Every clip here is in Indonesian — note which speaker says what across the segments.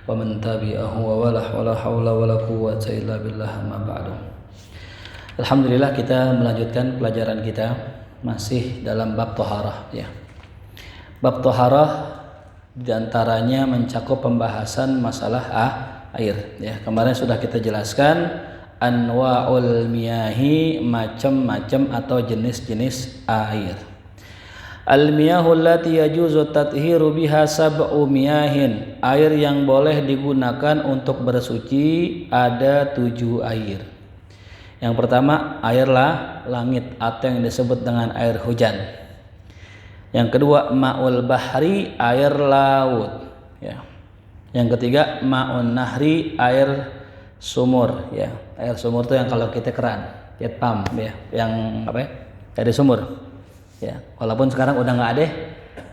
Speaker 1: wa man tabi'ahu wa wala haula wala quwwata illa billah ma ba'du. Alhamdulillah, kita melanjutkan pelajaran kita masih dalam bab thaharah ya. Bab thaharah diantaranya mencakup pembahasan masalah air ya. Kemarin sudah kita jelaskan anwa'ul miyahi, macam-macam atau jenis-jenis air. Al-miyahu allati yajuzu tathiru biha sab'u miyahin. Air yang boleh digunakan untuk bersuci ada 7 air. Yang pertama, air langit atau yang disebut dengan air hujan. Yang kedua, ma'ul bahri, air laut ya. Yang ketiga, ma'un nahri, air sumur ya. Air sumur itu yang kalau kita keran, jet pump ya, yang apa ya? Dari sumur. Ya, walaupun sekarang udah nggak ada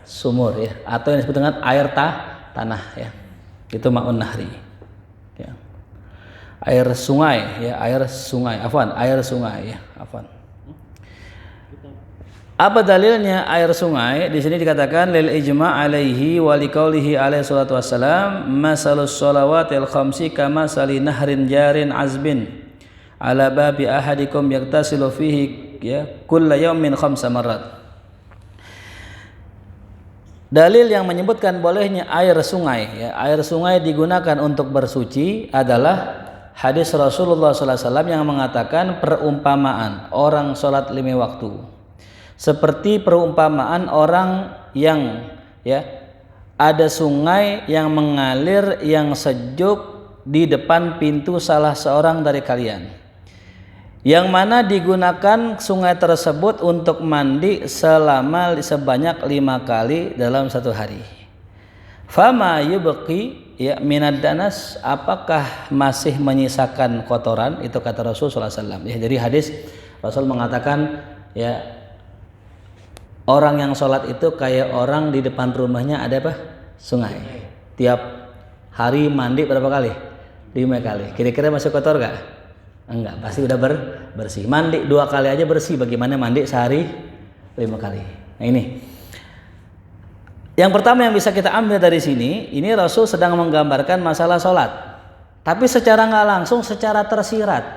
Speaker 1: sumur ya, atau yang disebut dengan air tanah ya, itu ma'un nahri ya. Air sungai ya, air sungai ya, afwan. Apa dalilnya air sungai? Di sini dikatakan lil ijma' alaihi wa liqaulihi alaihi salatu wassalam masalus shalawatil khamsi kama sali nahrin jarin azbin ala babi ahadikum yaktasilu fihi ya kulla yaumin khamsa marrat. Dalil yang menyebutkan bolehnya air sungai ya, air sungai digunakan untuk bersuci adalah hadis Rasulullah SAW yang mengatakan perumpamaan orang sholat 5 waktu seperti perumpamaan orang yang ya ada sungai yang mengalir yang sejuk di depan pintu salah seorang dari kalian, yang mana digunakan sungai tersebut untuk mandi selama sebanyak 5 kali dalam satu hari. Fama yubqi ya minad danas, apakah masih menyisakan kotoran? Itu kata Rasul sallallahu alaihi wasallam. Ya, jadi hadis Rasul mengatakan ya orang yang sholat itu kayak orang di depan rumahnya ada apa? Sungai. Tiap hari mandi berapa kali? 5 kali. Kira-kira masih kotor gak? Enggak, pasti udah bersih. Mandi 2 kali aja bersih, bagaimana mandi sehari 5 kali. Nah ini yang pertama yang bisa kita ambil dari sini, ini Rasul sedang menggambarkan masalah sholat, tapi secara nggak langsung, secara tersirat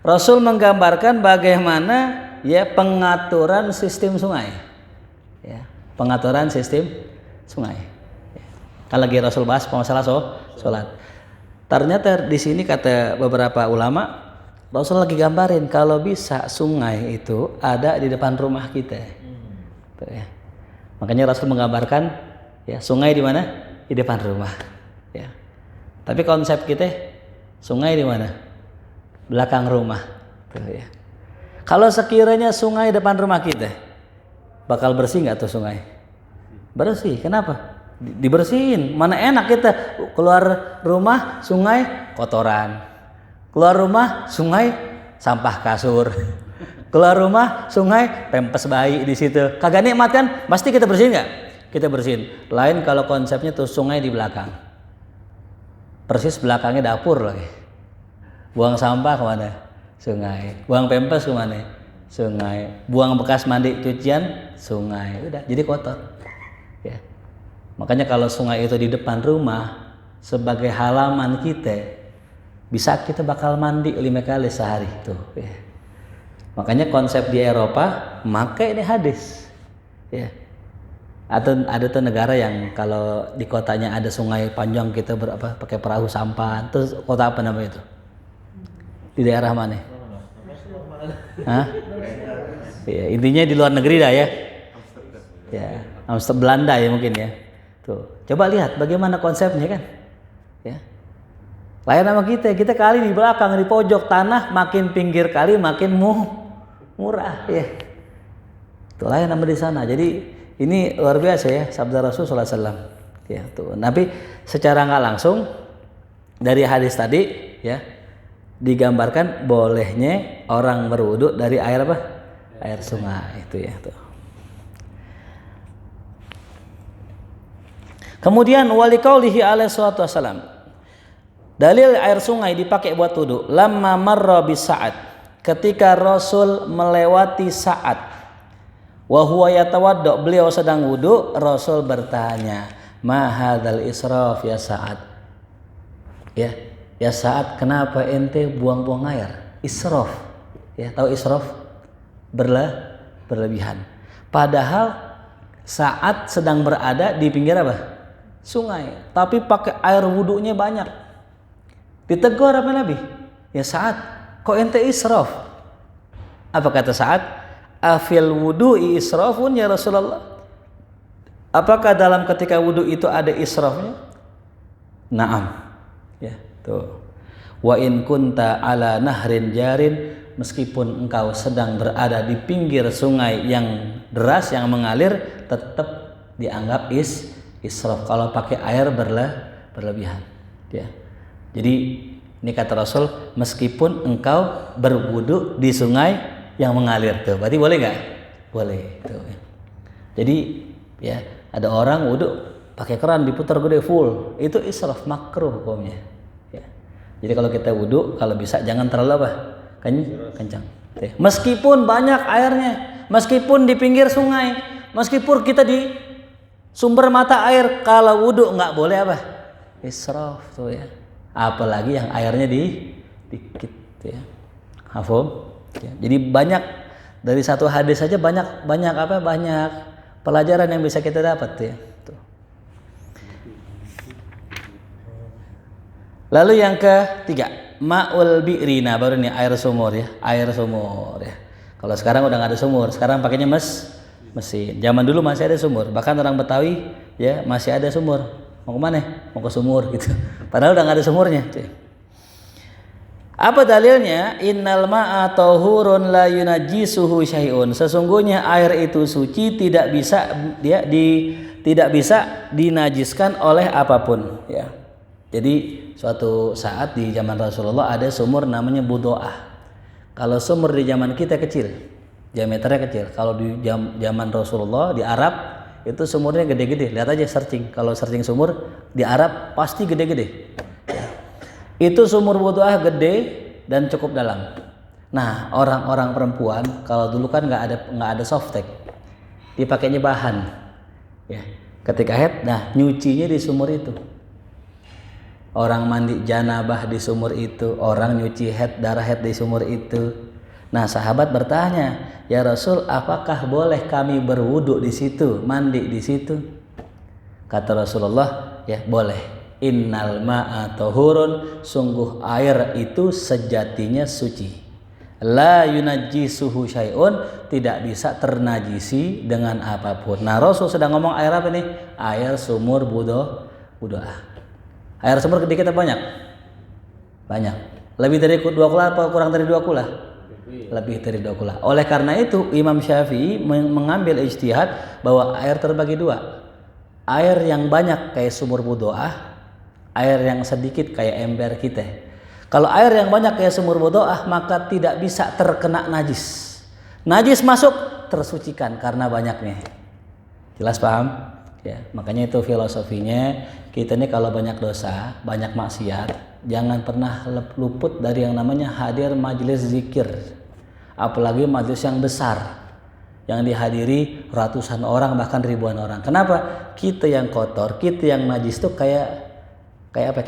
Speaker 1: Rasul menggambarkan bagaimana ya pengaturan sistem sungai ya, pengaturan sistem sungai ya. Kan lagi Rasul bahas masalah sholat. Ternyata di sini kata beberapa ulama, Rasul lagi gambarin kalau bisa sungai itu ada di depan rumah kita. Tuh, ya. Makanya Rasul menggambarkan ya sungai di mana? Di depan rumah. Ya. Tapi konsep kita sungai di mana? Belakang rumah. Tuh, ya. Kalau sekiranya sungai depan rumah kita, bakal bersih nggak tuh sungai? Bersih. Kenapa? Dibersihin. Mana enak kita keluar rumah sungai kotoran, keluar rumah sungai sampah kasur, keluar rumah sungai pempes bayi di situ. Kagak nikmat kan? Pasti kita bersihin nggak? Kita bersihin. Lain kalau konsepnya tuh sungai di belakang, persis belakangnya dapur lagi. Buang sampah kemana? Sungai. Buang pempes kemana? Sungai. Buang bekas mandi cucian? Sungai. Udah jadi kotor. Ya. Makanya kalau sungai itu di depan rumah sebagai halaman kita, bisa kita bakal mandi 5 kali sehari tuh ya. Makanya konsep di Eropa pakai ini hadis ya. Atau ada tuh negara yang kalau di kotanya ada sungai panjang, kita berapa pakai perahu sampan. Terus kota apa namanya itu? Di daerah mana? Hah? Ya, intinya di luar negeri dah ya. Ya, Amsterdam, Belanda ya mungkin ya. Tuh, coba lihat bagaimana konsepnya kan, ya. Lain sama kita kali di belakang di pojok tanah, makin pinggir kali makin murah, ya. Tuh lain sama di sana. Jadi ini luar biasa ya sabda Rasul sallallahu alaihi wasallam. Ya, tuh. Tapi secara nggak langsung dari hadis tadi, ya, digambarkan bolehnya orang berwudu dari air apa? Air sungai itu ya, tuh. Kemudian waliqaulihi alaihi salatu wasalam, dalil air sungai dipakai buat wudu. Lamma marra bis Sa'ad, ketika Rasul melewati Sa'ad, wa huwa yatawadda, beliau sedang wudu, Rasul bertanya, ma hadzal israf ya Sa'ad, Ya, ya saat kenapa ente buang-buang air? Israf. Ya, tahu israf? Berlebihan. Padahal saat sedang berada di pinggir apa? Sungai. Tapi pakai air wudunya banyak. Ditegur apa Nabi? Ya saat, kok ente israf? Apa kata saat? Afil wudu'i israfun ya Rasulullah. Apakah dalam ketika wudu itu ada israfnya? Naam. Ya, tuh. Wa in kunta ala nahrin jarin, meskipun engkau sedang berada di pinggir sungai yang deras yang mengalir, tetap dianggap israf kalau pakai air berlebihan. Ya. Jadi ini kata Rasul, meskipun engkau berwudu di sungai yang mengalir, tuh. Berarti boleh nggak? Boleh. Tuh. Jadi ya, ada orang wudu pakai keran diputar gede full, itu israf, makruh hukumnya. Ya. Jadi kalau kita wudu, kalau bisa jangan terlalu apa? Kencang. Meskipun banyak airnya, meskipun di pinggir sungai, meskipun kita di sumber mata air, kalau wudu nggak boleh apa? Israf tuh ya. Apalagi yang airnya dikit ya. Hafum? Ya. Jadi banyak dari satu hadis saja banyak pelajaran yang bisa kita dapat ya. Tuh. Lalu yang ketiga, ma'ul bi'rina, baru nih air sumur ya, air sumur ya. Kalau sekarang udah nggak ada sumur, sekarang pakainya mesin. Zaman dulu masih ada sumur, bahkan orang Betawi ya masih ada sumur. Mau kemana? Mau ke sumur gitu. Padahal udah nggak ada sumurnya. Apa dalilnya? Innal ma'a tahurun la yunajjisuhu syai'un. Sesungguhnya air itu suci, tidak bisa dinajiskan oleh apapun ya. Jadi suatu saat di zaman Rasulullah ada sumur namanya Budoah. Kalau sumur di zaman kita kecil, diameternya kecil. Kalau di zaman Rasulullah di Arab itu sumurnya gede-gede. Lihat aja searching. Kalau searching sumur di Arab pasti gede-gede. Itu sumur Budoah gede dan cukup dalam. Nah, orang-orang perempuan kalau dulu kan nggak ada softtek, dipakainya bahan. Ya, ketika haid, nah nyucinya di sumur itu. Orang mandi janabah di sumur itu, orang nyuci darah haid di sumur itu. Nah, sahabat bertanya, ya Rasul, apakah boleh kami berwudu di situ, mandi di situ? Kata Rasulullah, ya boleh. Innal ma'a tahurun, sungguh air itu sejatinya suci. La yunajjisuhu syai'un, tidak bisa ternajisi dengan apapun. Nah, Rasul sedang ngomong air apa nih? Air sumur Budoah. Air sumur gede kita banyak? Banyak. Lebih dari 2 kula apa kurang dari 2 kula? Lebih dari 2 kula. Oleh karena itu Imam Syafi'i mengambil ijtihad bahwa air terbagi 2. Air yang banyak kayak sumur Budoah, air yang sedikit kayak ember kita. Kalau air yang banyak kayak sumur Budoah, maka tidak bisa terkena najis. Najis masuk, tersucikan karena banyaknya. Jelas paham? Ya, makanya itu filosofinya, kita ini kalau banyak dosa, banyak maksiat, jangan pernah luput dari yang namanya hadir majelis zikir. Apalagi majelis yang besar, yang dihadiri ratusan orang bahkan ribuan orang. Kenapa? Kita yang kotor, kita yang najis itu kayak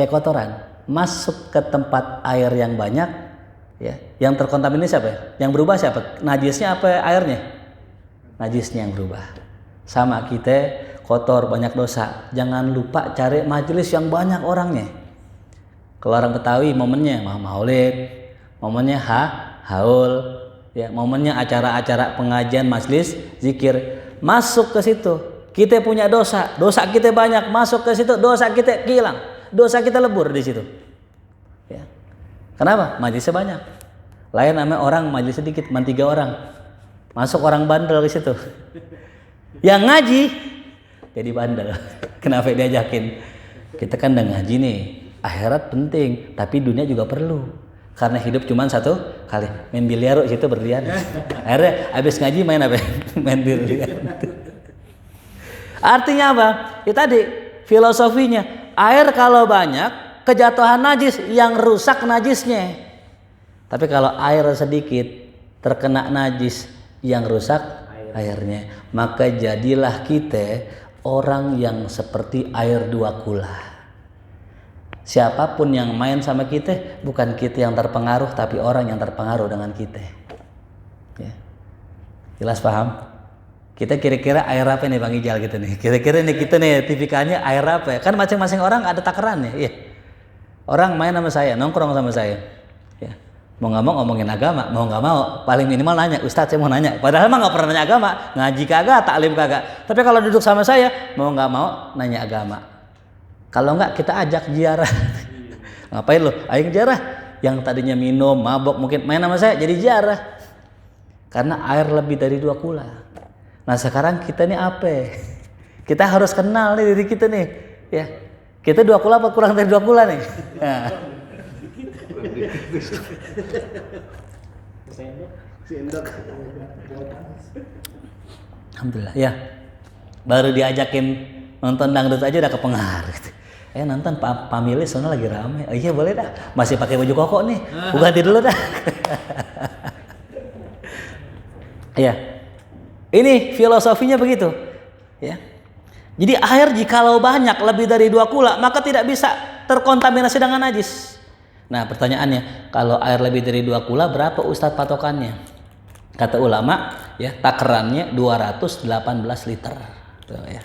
Speaker 1: kotoran. Masuk ke tempat air yang banyak, ya, yang terkontaminasi siapa? Yang berubah siapa? Najisnya apa airnya? Najisnya yang berubah. Sama kita kotor, banyak dosa, jangan lupa cari majelis yang banyak orangnya. Kalau orang Betawi momennya maulid, momennya haul, ya, momennya acara-acara pengajian, majelis zikir, masuk ke situ. Kita punya dosa kita banyak, masuk ke situ dosa kita hilang, dosa kita lebur di situ. Ya. Kenapa? Majelisnya banyak. Lain namanya orang majelis sedikit, 3 orang, masuk orang bandel ke situ. Yang ngaji jadi bandel. Kenapa diajakin? Kita kan udah ngaji nih, akhirat penting, tapi dunia juga perlu. Karena hidup cuma satu kali. Main biliar situ berlian. Akhirnya habis ngaji main apa? Main biliar. Artinya apa? Ya tadi filosofinya, air kalau banyak kejatuhan najis, yang rusak najisnya. Tapi kalau air sedikit terkena najis, yang rusak airnya. Maka jadilah kita orang yang seperti air 2 kula. Siapapun yang main sama kita, bukan kita yang terpengaruh, tapi orang yang terpengaruh dengan kita. Ya. Jelas paham? Kita kira-kira air apa nih Bang Ijal gitu nih? Kira-kira nih kita nih tipikalnya air apa ya? Kan masing-masing orang ada takarannya. Iya. Orang main sama saya, nongkrong sama saya. Ya. Mau nggak mau ngomongin agama, mau nggak mau paling minimal nanya, Ustadz saya mau nanya. Padahal mah nggak pernah nanya agama, ngaji kagak, taklim kagak. Tapi kalau duduk sama saya, mau nggak mau nanya agama. Kalau nggak kita ajak ziarah. Ngapain lo? Ayo ziarah. Yang tadinya minum, mabok mungkin main sama saya jadi ziarah. Karena air lebih dari 2 kula. Nah sekarang kita nih apa? Kita harus kenal nih diri kita nih. Ya, kita 2 kula apa kurang dari 2 kula nih? Nah. Alhamdulillah ya. Baru diajakin nonton dangdut aja udah kepengaruh. Nonton family soalnya lagi rame. Iya boleh dah. Masih pakai baju koko nih. Ganti dulu dah. Ya. Ini filosofinya begitu. Ya. Jadi air jikalau banyak lebih dari 2 kula maka tidak bisa terkontaminasi dengan najis. Nah pertanyaannya, kalau air lebih dari 2 kula berapa Ustadz patokannya? Kata ulama ya takarannya 218 liter. Tuh, ya.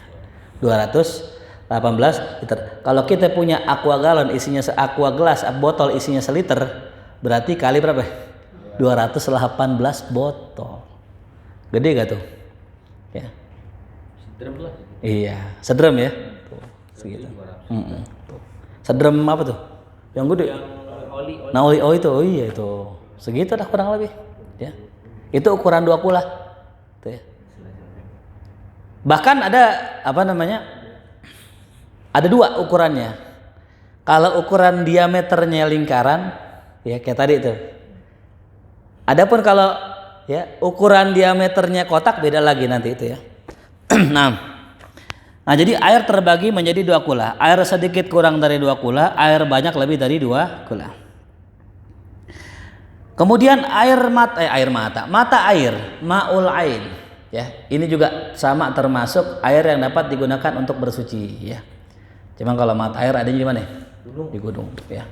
Speaker 1: 218 liter. Kalau kita punya aqua galon isinya aqua gelas, botol isinya seliter, berarti kali berapa? 218 botol. Gede gak tuh? Ya. Sedrem lah. Iya, sedrem ya. Tuh, segitu. Sedrem apa tuh? Yang gede. Oli. Nah oli itu, oh iya itu. Segitu dah kurang lebih. Ya. Itu ukuran 2 kula. Tuh ya. Bahkan ada apa namanya? Ada 2 ukurannya. Kalau ukuran diameternya lingkaran, ya kayak tadi itu. Adapun kalau ya ukuran diameternya kotak beda lagi nanti itu ya. Nah jadi air terbagi menjadi 2 kula. Air sedikit kurang dari 2 kula, air banyak lebih dari 2 kula. Kemudian mata air, maul ain. Ya, ini juga sama termasuk air yang dapat digunakan untuk bersuci. Ya. Cuma kalau mata air adanya di mana? Di gunung. Ya.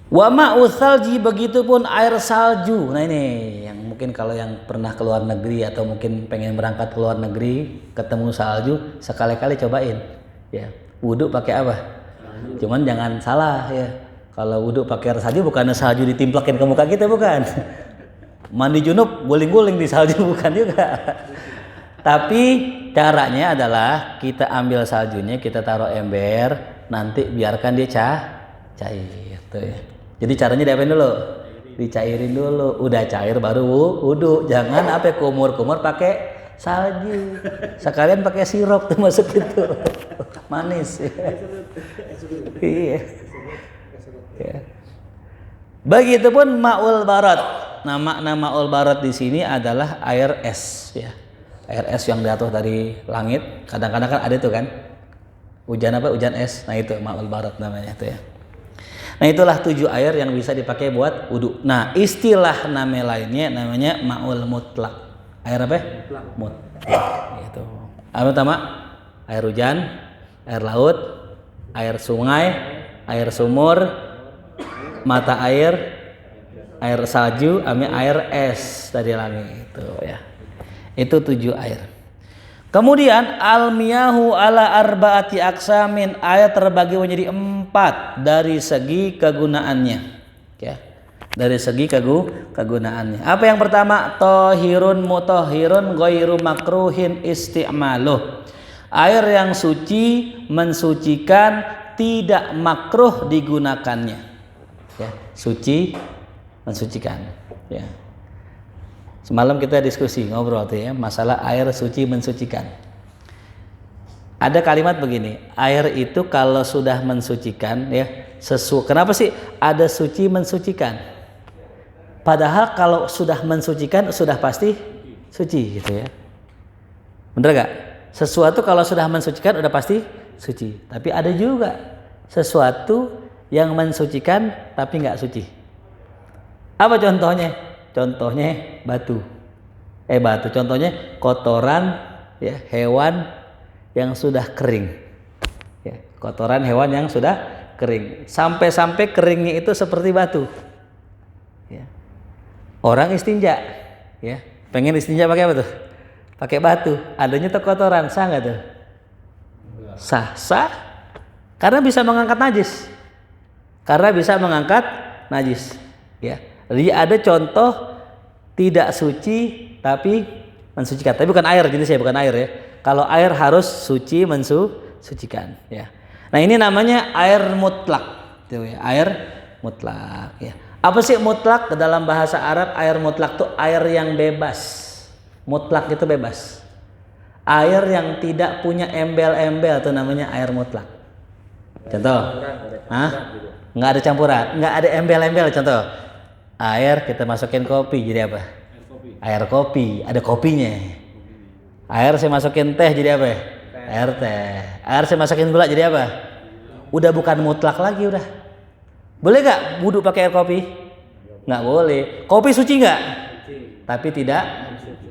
Speaker 1: Wa ma'u salji, begitupun air salju. Nah ini yang mungkin kalau yang pernah ke luar negeri atau mungkin pengen berangkat ke luar negeri ketemu salju, sekali-kali cobain. Ya, wudhu pakai apa? Cuman jangan salah ya. Kalau wudhu pakai air salju bukan salju ditimplakin ke muka kita, bukan. Mandi junub guling-guling di salju, bukan juga. Tapi caranya adalah kita ambil saljunya, kita taruh ember, nanti biarkan dia cair. Tuh ya. Jadi caranya diapain dulu? Dicairin dulu. Udah cair baru wudhu. Jangan kumur-kumur pakai salju. Sekalian pakai sirup tuh masuk itu. Manis. Iya. Ya. Begitupun ma'ul barat. Nah, makna ma'ul barat di sini adalah air es ya. Air es yang jatuh dari langit. Kadang-kadang kan ada tuh kan. Hujan apa? Hujan es. Nah, itu ma'ul barat namanya tuh ya. Nah, itulah 7 air yang bisa dipakai buat wudu. Nah, istilah nama lainnya namanya ma'ul mutlak. Air apa? Mutlak. Gitu. Air pertama, air hujan, air laut, air sungai, air sumur, mata air, air salju, air es dari langit itu ya. Itu 7 air. Kemudian al-miyahu ala arba'ati aksamin, air terbagi menjadi 4 dari segi kegunaannya. Ya. Dari segi kegunaannya. Apa yang pertama? Tahirun mutahhirun ghairu makruhin isti'maluh. Air yang suci, mensucikan, tidak makruh digunakannya. Ya, suci, mensucikan. Ya. Semalam kita diskusi ngobrol tuh ya masalah air suci mensucikan. Ada kalimat begini, air itu kalau sudah mensucikan ya kenapa sih ada suci mensucikan? Padahal kalau sudah mensucikan sudah pasti suci gitu ya. Bener gak? Sesuatu kalau sudah mensucikan udah pasti suci. Tapi ada juga sesuatu yang mensucikan tapi nggak suci. Apa contohnya? Contohnya batu. Contohnya kotoran ya hewan yang sudah kering. Ya, kotoran hewan yang sudah kering. Sampai-sampai keringnya itu seperti batu. Ya. Orang istinja, ya, pengen istinja pakai apa tuh? Pakai batu. Adanya tuh kotoran, sah nggak tuh? Sah. Karena bisa mengangkat najis. Ya. Jadi ada contoh tidak suci tapi mensucikan. Tapi bukan air jenisnya, bukan air ya. Kalau air harus suci mensucikan ya. Nah, ini namanya air mutlak. Tuh ya, air mutlak ya. Apa sih mutlak? Dalam bahasa Arab air mutlak itu air yang bebas. Mutlak itu bebas. Air yang tidak punya embel-embel itu namanya air mutlak. Contoh, nggak ada campuran, nggak ada embel-embel. Contoh, air kita masukin kopi jadi apa? Air kopi, ada kopinya. Air saya masukin teh jadi apa? Air teh. Air saya masukin gula jadi apa? Udah bukan mutlak lagi udah. Boleh nggak wudhu pakai air kopi? Nggak boleh. Kopi suci nggak? Tapi tidak.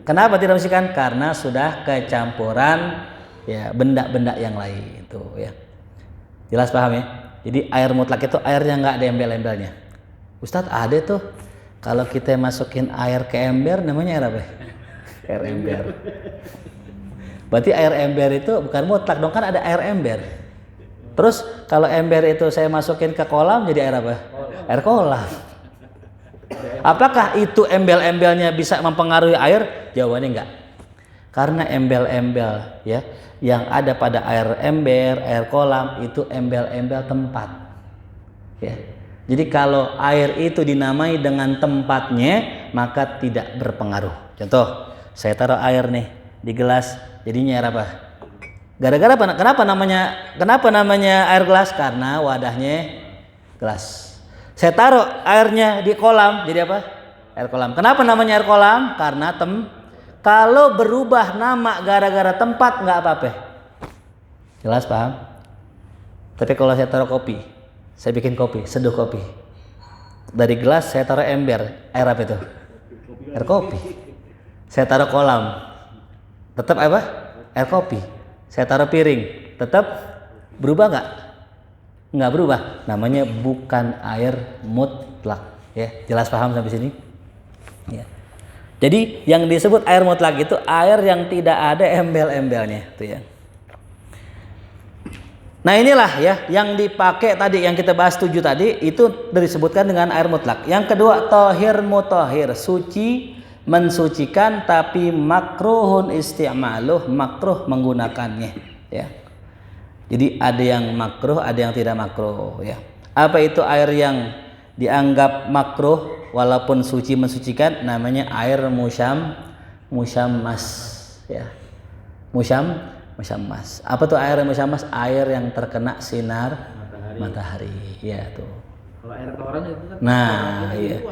Speaker 1: Kenapa tidak mensucikan? Karena sudah kecampuran ya benda-benda yang lain itu ya. Jelas paham ya? Jadi air mutlak itu air yang nggak ada embel-embelnya. Ustadz ada tuh. Kalau kita masukin air ke ember namanya air apa? Air ember. Berarti air ember itu bukan mutlak dong, kan ada air ember. Terus kalau ember itu saya masukin ke kolam jadi air apa? Air kolam. Apakah itu embel-embelnya bisa mempengaruhi air? Jawabannya enggak. Karena embel-embel ya yang ada pada air ember, air kolam itu embel-embel tempat. Ya. Jadi kalau air itu dinamai dengan tempatnya maka tidak berpengaruh. Contoh, saya taruh air nih di gelas, jadinya air apa? Gara-gara apa? Kenapa namanya air gelas? Karena wadahnya gelas. Saya taruh airnya di kolam, jadi apa? Air kolam. Kenapa namanya air kolam? Karena kalau berubah nama gara-gara tempat nggak apa-apa. Jelas paham? Tapi kalau saya taruh kopi, saya bikin kopi, seduh kopi. Dari gelas saya taruh ember, air apa itu? Air kopi. Saya taruh kolam, tetap apa? Air kopi. Saya taruh piring, tetap berubah nggak? Nggak berubah. Namanya bukan air mutlak. Ya, jelas paham sampai sini? Ya. Jadi yang disebut air mutlak itu air yang tidak ada embel-embelnya, tuh ya. Nah inilah ya yang dipakai tadi yang kita bahas 7 tadi itu disebutkan dengan air mutlak. Yang kedua tahir mutahhir, suci mensucikan tapi makruhun isti'maluh, makruh menggunakannya ya. Jadi ada yang makruh, ada yang tidak makruh ya. Apa itu air yang dianggap makruh walaupun suci mensucikan? Namanya air musyammas ya. Musyammas. Apa tuh air musyammas? Air yang terkena sinar matahari. Ya tuh.
Speaker 2: Kalau air toren itu kan.
Speaker 1: Nah, iya.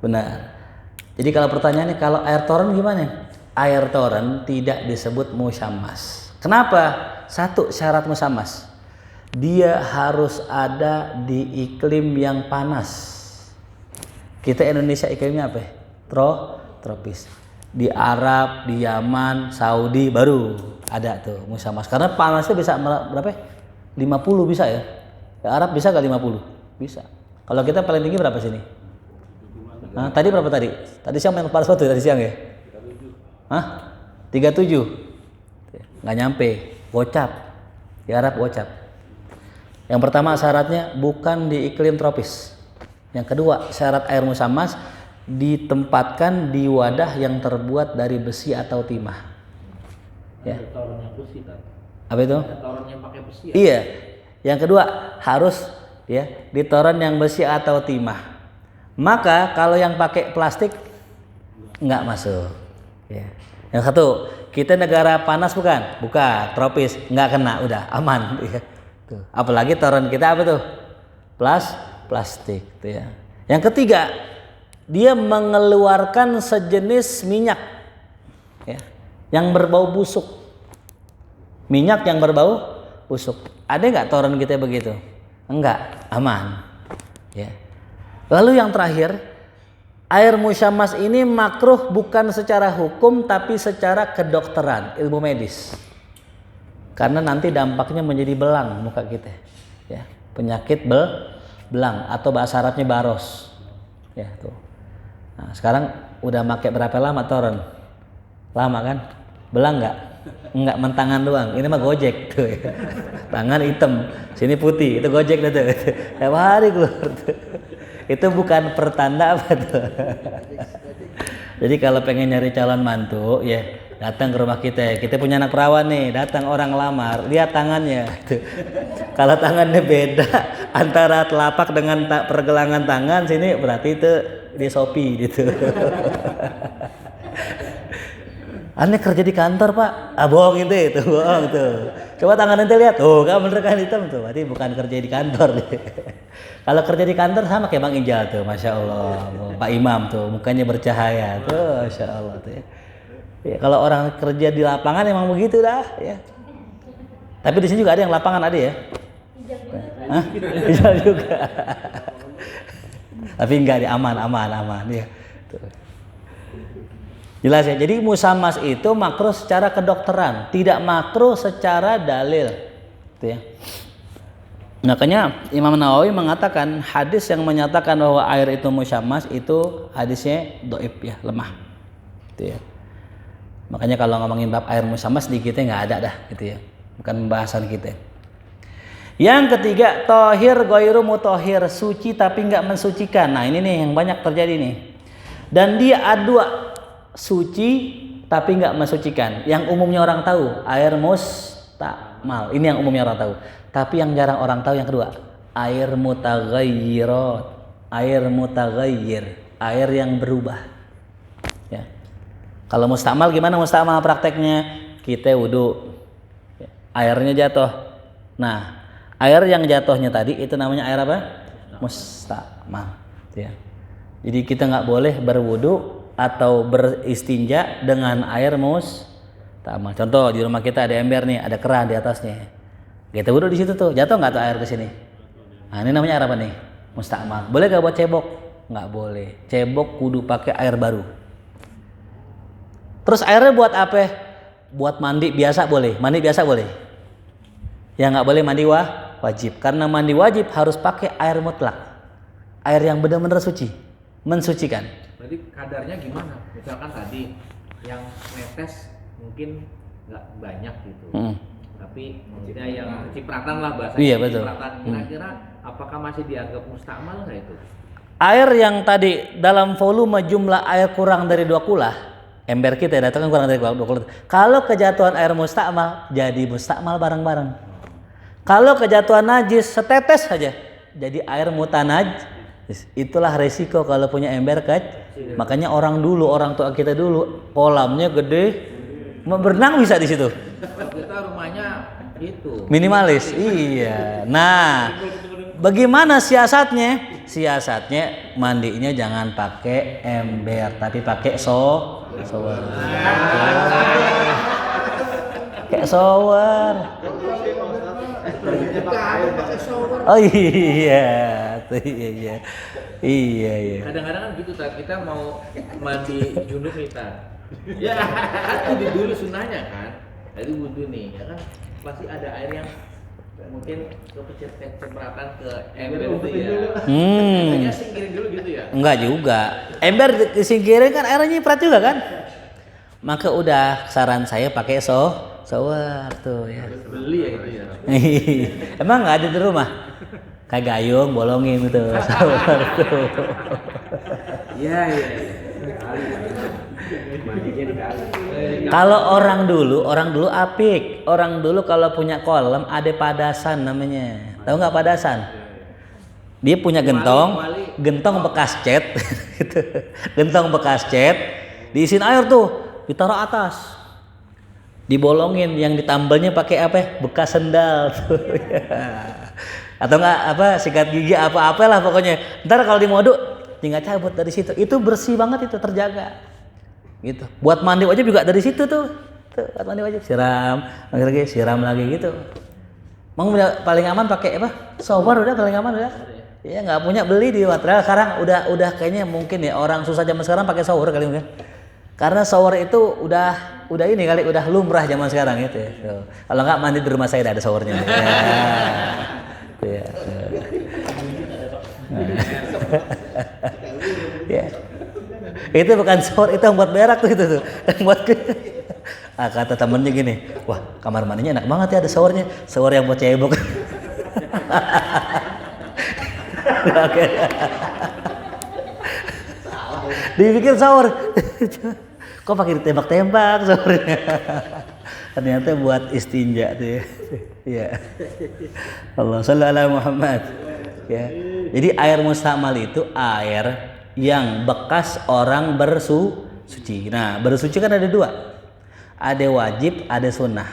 Speaker 1: Benar. Jadi kalau pertanyaannya kalau air toren gimana? Air toren tidak disebut musyammas. Kenapa? Satu syarat musyammas. Dia harus ada di iklim yang panas. Kita Indonesia iklimnya apa? Tropis. Di Arab, di Yaman, Saudi baru ada tuh musyammas. Karena panasnya bisa berapa? 50 bisa ya. Di Arab bisa nggak 50? Bisa. Kalau kita paling tinggi berapa sini? Nah, tadi berapa tadi? Tadi siang yang panas waktu tadi siang ya? 37. Nggak nyampe. Gocap. Di Arab gocap. Yang pertama syaratnya bukan di iklim tropis. Yang kedua syarat air musyammas ditempatkan di wadah yang terbuat dari besi atau timah. Ya. Apa itu?
Speaker 2: Toren yang pakai besi.
Speaker 1: Iya. Yang kedua harus ya di toren yang besi atau timah. Maka kalau yang pakai plastik nggak masuk. Ya. Yang satu, kita negara panas bukan? Bukan, tropis, nggak kena, udah aman. Ya. Tuh. Apalagi toren kita apa tuh? Plastik. Tuh ya. Yang ketiga, dia mengeluarkan sejenis minyak ya, yang berbau busuk. Minyak yang berbau busuk. Ada nggak toren kita begitu? Enggak, aman. Ya. Lalu yang terakhir, air musyammas ini makruh bukan secara hukum tapi secara kedokteran, ilmu medis. karena nanti dampaknya menjadi belang muka kita, ya, penyakit belang atau bahasa Arabnya baros, ya tuh. Nah, sekarang udah pakai berapa lama toren? Lama kan? Belang nggak? Enggak, mentangan doang. Ini mah Gojek tuh. Ya. Tangan hitam, sini putih. Itu Gojek tuh. Tiap hari keluar tuh. Itu bukan pertanda apa tuh. Jadi kalau pengen nyari calon mantu, ya datang ke rumah kita. Kita punya anak perawan nih, datang orang lamar, lihat tangannya. Tuh. Kalau tangannya beda antara telapak dengan pergelangan tangan sini, berarti itu di Shopee gitu. Aneh kerja di kantor pak, bohong itu bohong tuh. Coba tangan ente lihat, kan bener kan hitam tuh, berarti bukan kerja di kantor. Kalau kerja di kantor sama kayak Bang Ijal tuh, masya Allah, Pak Imam tuh, mukanya bercahaya tuh, masya Allah tuh. Ya, kalau orang kerja di lapangan emang begitu dah, ya. Tapi di sini juga ada yang lapangan ada ya? Hah? Ijal juga. Tapi enggak, aman ya. Tuh. Jelas ya. Jadi musamas itu makruh secara kedokteran, tidak makruh secara dalil. Gitu ya. Makanya Imam Nawawi mengatakan hadis yang menyatakan bahwa air itu musamas itu hadisnya dhaif ya, lemah. Gitu ya. Makanya kalau ngomongin bab air musamas di kita nggak ada dah gitu ya. Bukan pembahasan kita. Yang ketiga, tohir ghairu mutohir, suci tapi nggak mensucikan. Nah ini nih yang banyak terjadi nih. Dan dia ada dua, suci tapi nggak mensucikan. Yang umumnya orang tahu air mustakmal. Ini yang umumnya orang tahu. Tapi yang jarang orang tahu yang kedua, air mutaghayyirat, air mutaghayyir, air yang berubah. Ya. Kalau mustakmal gimana mustakmal prakteknya? Kita wudhu, airnya jatuh. Nah, air yang jatuhnya tadi itu namanya air apa? Mustakmal. Ya. Jadi kita nggak boleh berwudhu atau beristinja dengan air mustakmal. Contoh di rumah kita ada ember nih, ada keran di atasnya. Kita wudhu di situ tuh, jatuh nggak tuh air ke sini? Nah ini namanya air apa nih? Mustakmal. Boleh nggak buat cebok? Nggak boleh. Cebok kudu pakai air baru. Terus airnya buat apa? Buat mandi biasa boleh. Mandi biasa boleh. Ya nggak boleh mandi wajib. Karena mandi wajib harus pakai air mutlak. Air yang benar-benar suci, mensucikan.
Speaker 2: Berarti kadarnya gimana? Misalkan tadi yang netes mungkin nggak banyak gitu. Tapi maksudnya yang cipratan lah bahasanya.
Speaker 1: Iya betul.
Speaker 2: Cipratan. Kira-kira apakah masih dianggap mustakmal nggak itu?
Speaker 1: Air yang tadi dalam volume jumlah air kurang dari 2 kula, ember kita datang kurang dari 2 kula. Kalau kejatuhan air mustakmal, jadi mustakmal bareng-bareng. Kalau kejatuhan najis setetes saja, jadi air mutanajis. Itulah resiko kalau punya ember kecil. Makanya orang tua kita dulu, kolamnya gede, berenang bisa di situ.
Speaker 2: Kita rumahnya itu
Speaker 1: minimalis. Iya. Nah, bagaimana siasatnya? Siasatnya mandinya jangan pakai ember, tapi pakai shower. Kayak shower. Oh iya. Iya.
Speaker 2: Kadang-kadang kan gitu, kita mau mandi junub nih, ya itu dulu sunahnya kan. Jadi wudhu nih, ya kan pasti ada air yang mungkin kecipratan ke ember itu ya. Kayaknya singkirin dulu gitu ya?
Speaker 1: Enggak juga. Ember disingkirin kan airnya nyiprat juga kan? Maka udah saran saya pakai shower tuh ya.
Speaker 2: Beli ya itu ya.
Speaker 1: Emang nggak ada di rumah? Kayak gayung bolongin gitu shower tuh.
Speaker 2: Iya.
Speaker 1: Kalau orang dulu apik. Orang dulu kalau punya kolam ada padasan namanya. Tahu nggak padasan? Dia punya gentong bekas cat, gitu. Gentong bekas cat, diisiin air tuh, ditaruh atas, dibolongin, yang ditambelnya pakai apa? Bekas sendal tuh. Atau nggak sikat gigi apa-apalah pokoknya. Ntar kalau di moduk tinggal cabut dari situ. Itu bersih banget, itu terjaga. Gitu. Buat mandi wajib juga dari situ tuh. Buat mandi wajib siram lagi gitu. Mau paling aman pakai apa? Shower udah paling aman udah. Iya nggak punya beli di Watrel. Sekarang udah kayaknya mungkin ya orang susah zaman sekarang pakai shower kali mungkin. Karena shower itu udah ini kali, udah lumrah zaman sekarang gitu ya. Tuh. Kalau nggak mandi di rumah saya ada showernya. Ya. Ya. Itu bukan shower, itu yang buat berak tuh itu tuh. Yang buat kata temennya gini, wah kamar mandinya enak banget ya ada showernya, shower yang buat cebok. Oke. Dipikir shower. Kok pakai ditembak-tembak showernya? Ternyata buat istinja tuh ya. Ya. Allah shalli ala Muhammad. Ya. Jadi air mustamal itu air yang bekas orang bersuci. Nah, bersuci kan ada dua. Ada wajib, ada sunnah.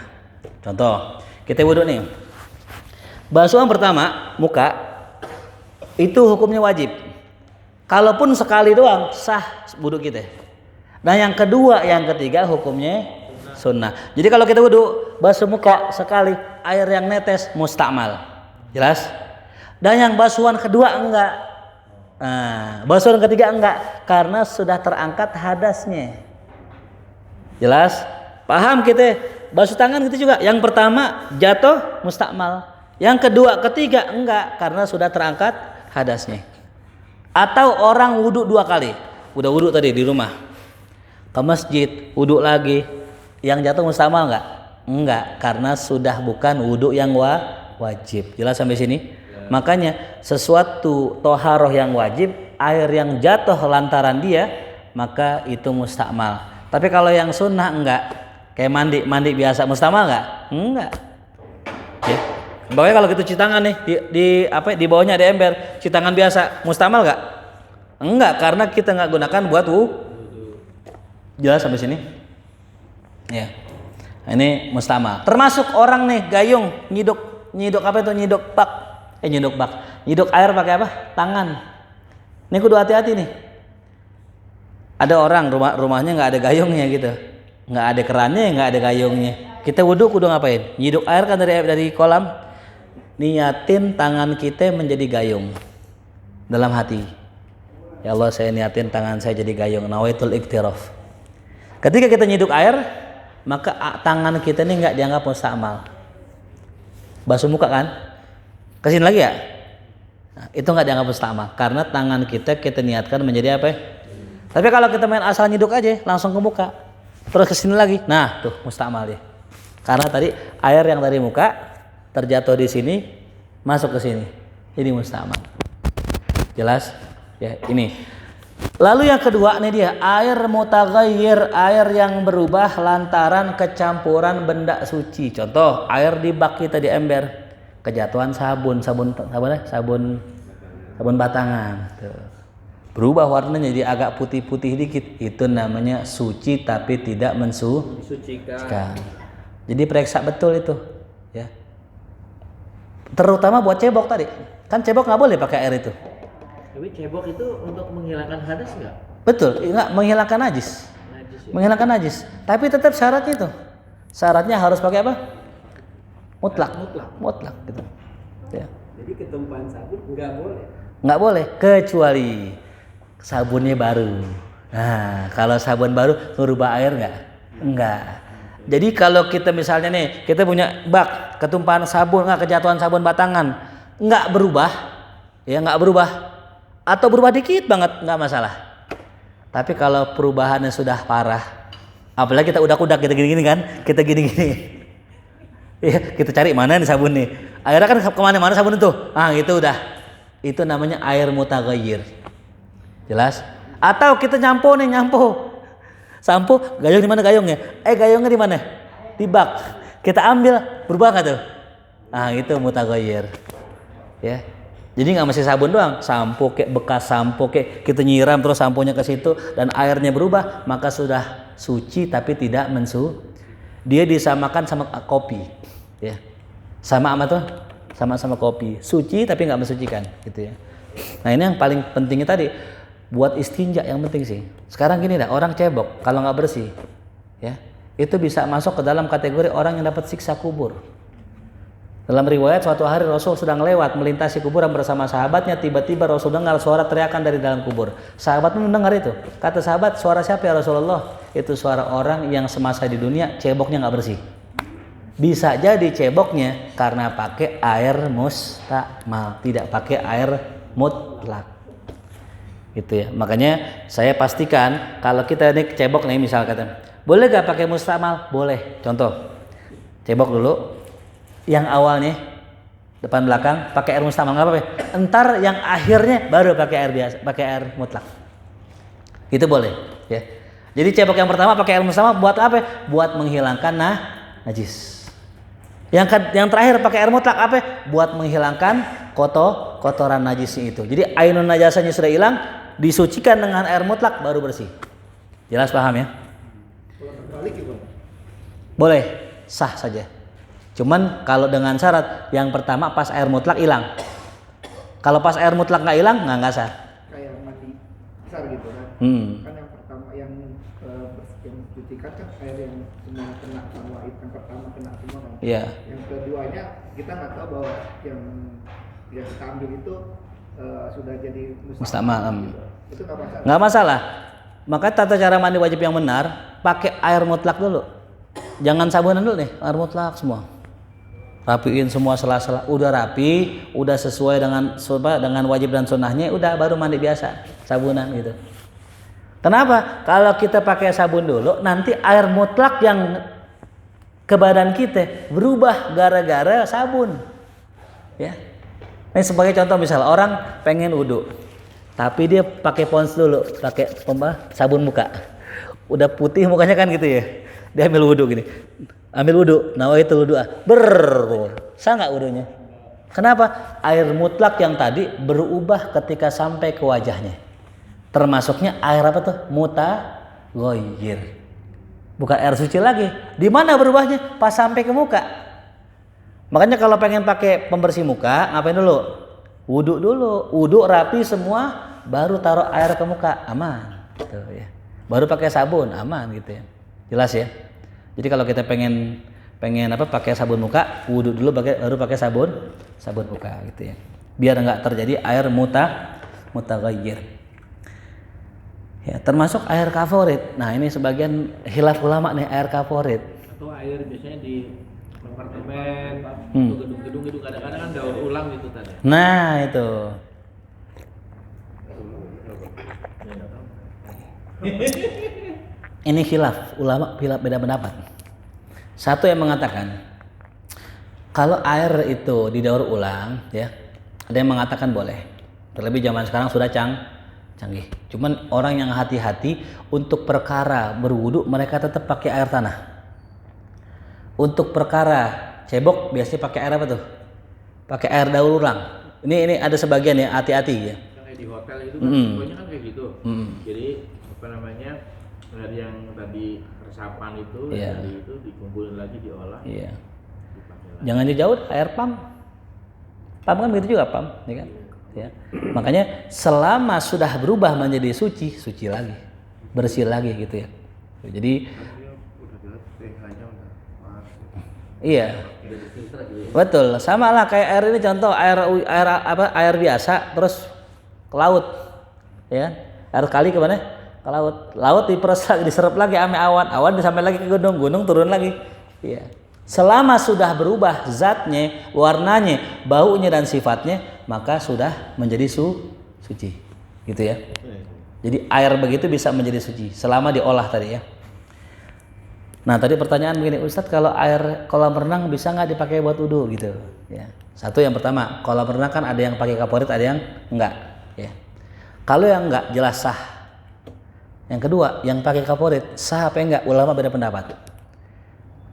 Speaker 1: Contoh, kita wudhu nih. Basuhan pertama, muka, itu hukumnya wajib. Kalaupun sekali doang, sah wudhu kita. Nah yang kedua, yang ketiga hukumnya sunnah. Jadi kalau kita wudhu, basuh muka sekali, air yang netes mustakmal. Jelas? Dan yang basuhan kedua enggak. Nah, basuhan ketiga enggak, karena sudah terangkat hadasnya. Jelas? Paham kita? Basuh tangan gitu juga. Yang pertama jatuh mustakmal. Yang kedua, ketiga enggak, karena sudah terangkat hadasnya. Atau orang wudhu 2 kali. Udah wudhu tadi di rumah, ke masjid, wudhu lagi, yang jatuh mustakmal enggak? Enggak, karena sudah bukan wudhu yang wajib. Jelas sampai sini? Ya. Makanya sesuatu toharoh yang wajib, air yang jatuh lantaran dia, maka itu mustakmal. Tapi kalau yang sunnah enggak, kayak mandi biasa, mustakmal enggak? Enggak. Ya. Bawahnya kalau gitu cuci tangan nih, di bawahnya ada ember, cuci tangan biasa, mustakmal enggak? Enggak, karena kita enggak gunakan buat Jelas sampai sini? Ya. Ini mustakmal. Termasuk orang nih gayung, nyiduk apa itu? Nyiduk bak. Nyiduk air pakai apa? Tangan. Ini kudu hati-hati nih. Ada orang rumahnya nggak ada gayungnya gitu, nggak ada kerannya, nggak ada gayungnya. Kita wudhu kudu ngapain? Nyiduk air kan dari kolam. Niatin tangan kita menjadi gayung dalam hati. Ya Allah, saya niatin tangan saya jadi gayung. Nawaitul iktiraf. Ketika kita nyiduk air, maka tangan kita ini nggak dianggap mustakmal. Basuh muka kan? Kesini lagi ya? Nah, itu nggak dianggap mustakmal karena tangan kita niatkan menjadi apa? Tapi kalau kita main asal nyiduk aja, langsung ke muka, terus kesini lagi, nah tuh mustakmal ya. Karena tadi air yang dari muka terjatuh di sini, masuk ke sini, ini mustakmal. Jelas? Ya ini. Lalu yang kedua nih dia, air mutaghayyir, air yang berubah lantaran kecampuran benda suci. Contoh, air di bak kita di ember, kejatuhan sabun batangan. Tuh. Berubah warnanya jadi agak putih-putih dikit, itu namanya suci tapi tidak mensucikan. Jadi periksa betul itu, ya. Terutama buat cebok tadi, kan cebok nggak boleh pakai air itu.
Speaker 2: Tapi cebok itu untuk menghilangkan hadas nggak?
Speaker 1: Betul, enggak menghilangkan najis. Ya? Menghilangkan najis. Tapi tetap syaratnya itu. Syaratnya harus pakai apa? Mutlak gitu. Ya.
Speaker 3: Jadi ketumpahan sabun nggak boleh.
Speaker 1: Nggak boleh kecuali sabunnya baru. Nah, kalau sabun baru ngerubah air nggak? Enggak. Jadi kalau kita misalnya nih, kita punya bak, ketumpahan sabun, nggak kejatuhan sabun batangan, nggak berubah, ya nggak berubah, atau berubah dikit banget, nggak masalah. Tapi kalau perubahannya sudah parah, apalagi kita udah kita gini-gini kan, kita gini-gini, ya kita cari mana nih sabun nih, airnya kan kemana-mana sabun itu, gitu udah, itu namanya air mutaghayyir. Jelas? Atau kita nyampo, sampo, gayung di mana gayungnya? Gayungnya di mana? Di bak. Kita ambil, berubah nggak tuh? Itu mutaghayyir. Ya. Jadi nggak mesti sabun doang, sampo kayak bekas sampo kayak kita nyiram terus samponya ke situ dan airnya berubah, maka sudah suci tapi tidak Dia disamakan sama kopi, ya. Sama tuh? Sama kopi. Suci tapi nggak mensucikan, gitu ya. Nah ini yang paling pentingnya tadi. Buat istinja yang penting sih. Sekarang gini dah, orang cebok kalau nggak bersih, ya itu bisa masuk ke dalam kategori orang yang dapat siksa kubur. Dalam riwayat suatu hari Rasul sedang lewat melintasi kuburan bersama sahabatnya, tiba-tiba Rasul dengar suara teriakan dari dalam kubur. Sahabat mendengar itu. Kata sahabat, suara siapa ya Rasulullah? itu suara orang yang semasa di dunia ceboknya nggak bersih. Bisa jadi ceboknya karena pakai air mustakmal, tidak pakai air mutlak. Gitu ya. Makanya saya pastikan kalau kita ini cebok nih misalkan, boleh gak pakai mustakmal? Boleh. Contoh, cebok dulu, yang awalnya depan belakang pakai air mustakmal nggak apa-apa. Entar yang akhirnya baru pakai air biasa, pakai air mutlak. Itu boleh. Ya. Jadi cebok yang pertama pakai air mustakmal buat apa? Buat menghilangkan najis. Yang terakhir pakai air mutlak apa? Buat menghilangkan kotoran najisnya itu. Jadi ainun najasanya sudah hilang, disucikan dengan air mutlak baru bersih. Jelas paham ya?
Speaker 3: Kalau terbalik gimana?
Speaker 1: Boleh, sah saja. Cuman kalau dengan syarat yang pertama pas air mutlak hilang. Kalau pas air mutlak nggak hilang nggak sah.
Speaker 3: Kayak mandi besar gitu kan? Kan yang pertama yang mencucikan kan air yang semua kena sama yang pertama kena semua kan?
Speaker 1: Iya.
Speaker 3: Yang keduanya kita nggak tahu bahwa yang kita ambil itu sudah jadi
Speaker 1: Mustakmal.
Speaker 3: Gitu. Itu nggak masalah.
Speaker 1: Nggak masalah. Maka tata cara mandi wajib yang benar pakai air mutlak dulu. Jangan sabunan dulu nih, air mutlak semua. Rapiin semua sela-sela, udah rapi, udah sesuai dengan wajib dan sunnahnya, udah baru mandi biasa, sabunan gitu. Kenapa? Kalau kita pakai sabun dulu, nanti air mutlak yang ke badan kita berubah gara-gara sabun. Ya. Ini sebagai contoh misal orang pengen wudhu, tapi dia pakai pons dulu, pakai sabun muka, udah putih mukanya kan gitu ya. Dia ambil wudhu gini, ambil wudhu, nawaitul wudhu, sah nggak wudhunya? Kenapa? Air mutlak yang tadi berubah ketika sampai ke wajahnya. Termasuknya air apa tuh? Mutaghayyir. Bukan air suci lagi. Di mana berubahnya? Pas sampai ke muka. Makanya kalau pengen pakai pembersih muka, ngapain dulu? Wudhu dulu. Wudhu rapi semua, baru taruh air ke muka, aman. Gitu ya. Baru pakai sabun, aman gitu ya. Jelas ya. Jadi kalau kita pengen pakai sabun muka, wudhu dulu baru pakai sabun muka gitu ya. Biar nggak terjadi air mutaghayyir. Ya, termasuk air kaporit. Nah, ini sebagian khilaf ulama nih air kaporit.
Speaker 2: Atau air biasanya di apartemen, atau gedung-gedung itu kadang-kadang kan daur ulang gitu tadi.
Speaker 1: Nah, itu. Ini khilaf, ulama beda pendapat. Satu yang mengatakan kalau air itu didaur ulang, ya, ada yang mengatakan boleh. Terlebih zaman sekarang sudah canggih. Cuman orang yang hati-hati untuk perkara berwudu mereka tetap pakai air tanah. Untuk perkara cebok biasanya pakai air apa tuh? Pakai air daur ulang. Ini ada sebagian ya, hati-hati ya.
Speaker 2: Kayak di hotel itu kan pokoknya kan kayak gitu. Jadi apa namanya? Dari yang tadi resapan itu, dari itu dikumpulin lagi diolah. Iya.
Speaker 1: Jangan jauh air pam. Pam kan begitu juga pam, ya kan? Ya. Makanya selama sudah berubah menjadi suci lagi, bersih lagi gitu ya. Jadi iya. Betul, sama lah kayak air ini contoh air biasa terus ke laut. Ya. Air kali ke mana? Ke laut diserap lagi ame awan sampai lagi ke gunung turun lagi. Iya. Selama sudah berubah zatnya, warnanya, baunya dan sifatnya, maka sudah menjadi suci. Gitu ya. Jadi air begitu bisa menjadi suci selama diolah tadi ya. Nah, tadi pertanyaan begini, Ustadz, kalau air kolam renang bisa nggak dipakai buat wudu gitu ya. Satu yang pertama, kolam renang kan ada yang pakai kaporit, ada yang enggak ya. Kalau yang enggak jelas sah. Yang kedua, yang pakai kaporit sah apa enggak? Ulama beda pendapat.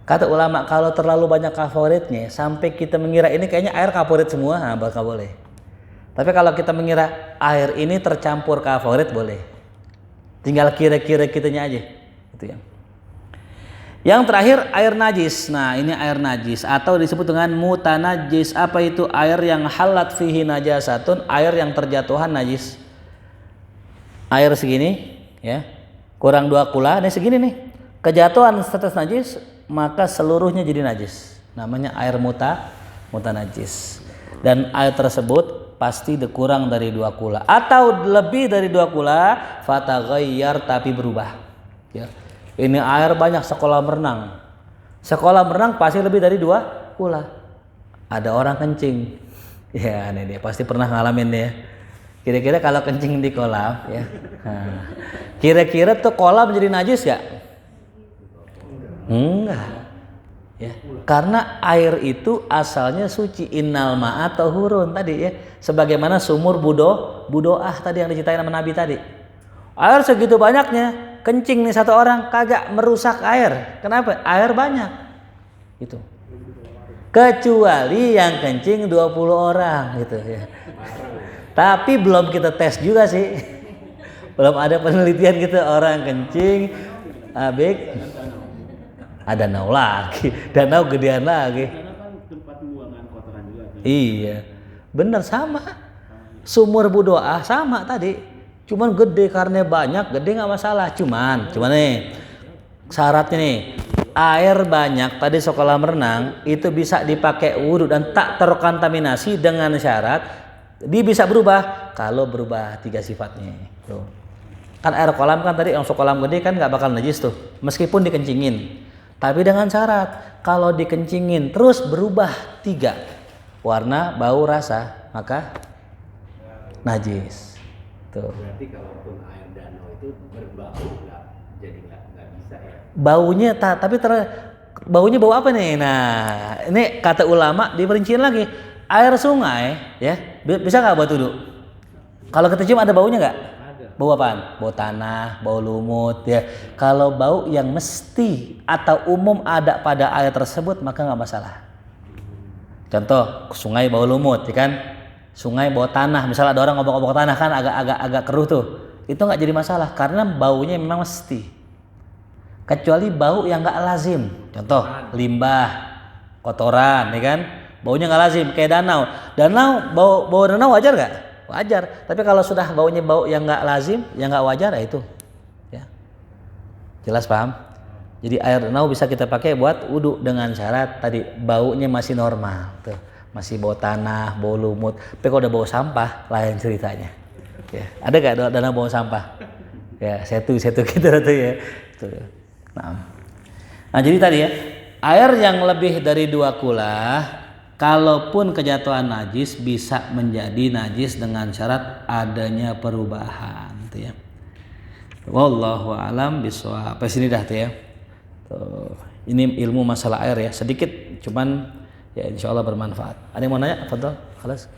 Speaker 1: Kata ulama kalau terlalu banyak kaporitnya sampai kita mengira ini kayaknya air kaporit semua, nah bakal boleh. Tapi kalau kita mengira air ini tercampur kaporit boleh. Tinggal kira-kira kitanya aja, gitu ya. Yang terakhir air najis. Nah, ini air najis atau disebut dengan mutanajjis. Apa itu? Air yang halat fihi najasatun, air yang terjatuhan najis. Air segini ya, kurang 2 kula, ini segini nih, kejatuhan status najis, maka seluruhnya jadi najis, namanya air mutanajis. Dan air tersebut pasti kurang dari 2 kula atau lebih dari 2 kula, fataghayyar tapi berubah ya. Ini air banyak sekolah berenang. Sekolah berenang pasti lebih dari 2 kula. Ada orang kencing. Ya, ini dia pasti pernah ngalamin ya. Kira-kira kalau kencing di kolam ya. Nah, kira-kira tuh kolam jadi najis gak? Enggak. Ya, karena air itu asalnya suci, innal ma'a tahurun tadi ya. Sebagaimana sumur budoah tadi yang diceritain sama Nabi tadi. Air segitu banyaknya, kencing nih satu orang kagak merusak air. Kenapa? Air banyak. Itu. Kecuali yang kencing 20 orang gitu ya. Tapi belum kita tes juga sih. Belum ada penelitian gitu orang kencing abik ada danau lagi, danau gedean lagi.
Speaker 4: Karena kan tempat pembuangan kotoran juga.
Speaker 1: Iya, bener sama. Sumur budoah sama tadi. Cuman gede karena banyak, gede nggak masalah. Cuman nih syaratnya nih air banyak tadi sekolah renang itu bisa dipakai wudhu dan tak terkontaminasi dengan syarat dia bisa berubah kalau berubah 3 sifatnya. Tuh. Kan air kolam kan tadi yang kolam gede kan nggak bakal najis tuh, meskipun dikencingin. Tapi dengan syarat kalau dikencingin terus berubah 3 warna, bau, rasa, maka najis. Tuh.
Speaker 4: Berarti kalaupun air danau itu berbau jadi nggak bisa ya.
Speaker 1: Baunya tapi baunya bau apa nih? Nah, ini kata ulama diperinciin lagi. Air sungai ya, bisa nggak buat wudhu? Kalau kita cium ada baunya nggak?
Speaker 4: Ada.
Speaker 1: Bau apaan? Bau tanah, bau lumut ya. Kalau bau yang mesti atau umum ada pada air tersebut maka nggak masalah. Contoh sungai bau lumut, ya kan? Sungai bau tanah, misalnya ada orang ngobok-ngobok tanah kan agak keruh tuh, itu nggak jadi masalah karena baunya memang mesti. Kecuali bau yang nggak lazim, contoh limbah, kotoran, ya kan, baunya nggak lazim kayak danau. Bau danau wajar nggak? Wajar. Tapi kalau sudah baunya bau yang nggak lazim, yang nggak wajar, ya itu, ya. Jelas paham? Jadi air danau bisa kita pakai buat wudhu dengan syarat tadi baunya masih normal, tuh. Masih bau tanah, bau lumut. Tapi kalau udah bau sampah, lain ceritanya. Ya, ada gak danau bau sampah? Ya, setu gitu tuh ya. Tuh. Nah, jadi tadi ya, air yang lebih dari 2 kula, kalaupun kejatuhan najis bisa menjadi najis dengan syarat adanya perubahan, tuh ya. Wallahu a'lam bishawab. Sampai sini dah tuh ya. Tuh. Ini ilmu masalah air ya, sedikit cuman ya insyaallah bermanfaat. Ada yang mau nanya? Fadhal. Khalas.